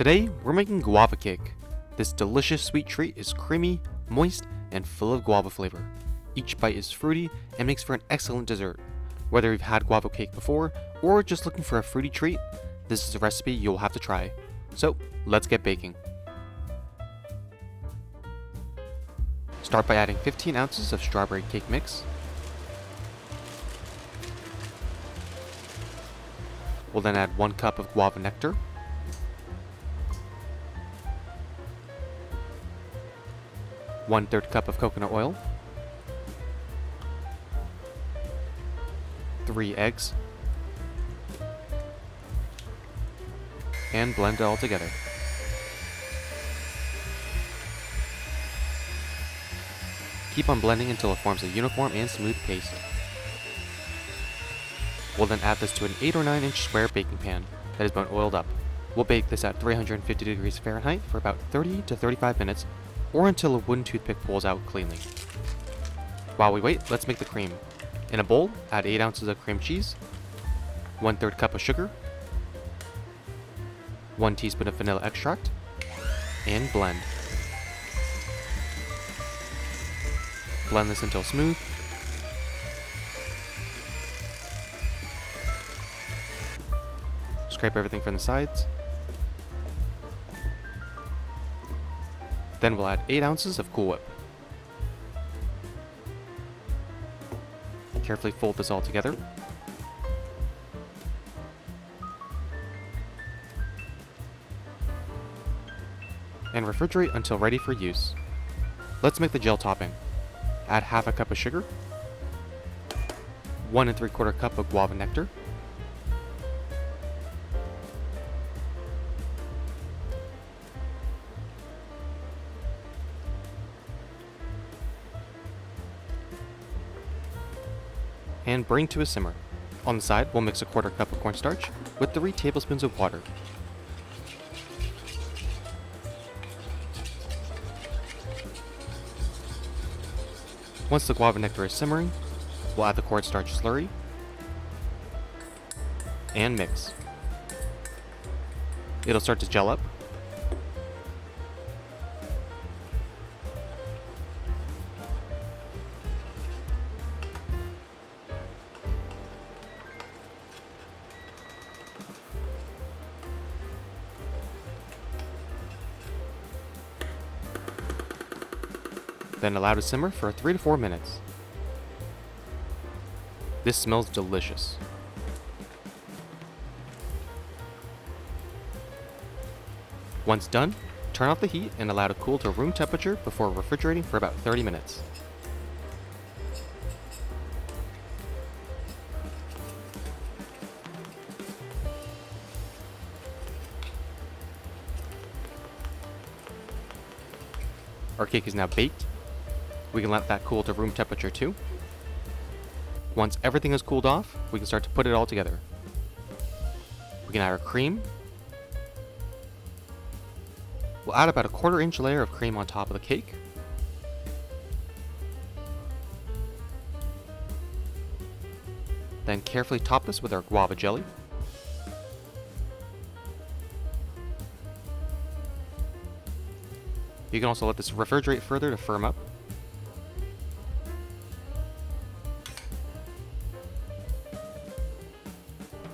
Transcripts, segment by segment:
Today, we're making guava cake. This delicious sweet treat is creamy, moist, and full of guava flavor. Each bite is fruity and makes for an excellent dessert. Whether you've had guava cake before or just looking for a fruity treat, this is a recipe you'll have to try. So, let's get baking. Start by adding 15 ounces of strawberry cake mix. We'll then add 1 cup of guava nectar, 1/3 cup of coconut oil, 3 eggs, and blend it all together. Keep on blending until it forms a uniform and smooth paste. We'll then add this to an 8 or 9 inch square baking pan that has been oiled up. We'll bake this at 350 degrees Fahrenheit for about 30 to 35 minutes or until a wooden toothpick pulls out cleanly. While we wait, let's make the cream. In a bowl, add 8 ounces of cream cheese, 1/3 cup of sugar, 1 teaspoon of vanilla extract, and blend. Blend this until smooth. Scrape everything from the sides. Then we'll add 8 ounces of Cool Whip. Carefully fold this all together. And refrigerate until ready for use. Let's make the gel topping. Add half a cup of sugar, 1 3/4 cup of guava nectar, and bring to a simmer. On the side, we'll mix a 1/4 cup of cornstarch with 3 tablespoons of water. Once the guava nectar is simmering, we'll add the cornstarch slurry and mix. It'll start to gel up. Then allow to simmer for 3 to 4 minutes. This smells delicious. Once done, turn off the heat and allow to cool to room temperature before refrigerating for about 30 minutes. Our cake is now baked. We can let that cool to room temperature too. Once everything is cooled off, we can start to put it all together. We can add our cream. We'll add about a 1/4 inch layer of cream on top of the cake. Then carefully top this with our guava jelly. You can also let this refrigerate further to firm up.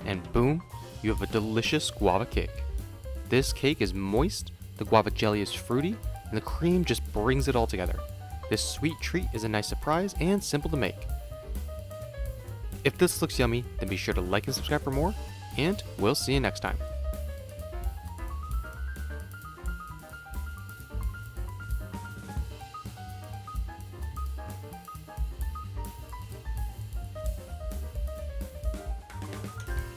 And boom, you have a delicious guava cake. This cake is moist, the guava jelly is fruity, and the cream just brings it all together. This sweet treat is a nice surprise and simple to make. If this looks yummy, then be sure to like and subscribe for more, and we'll see you next time.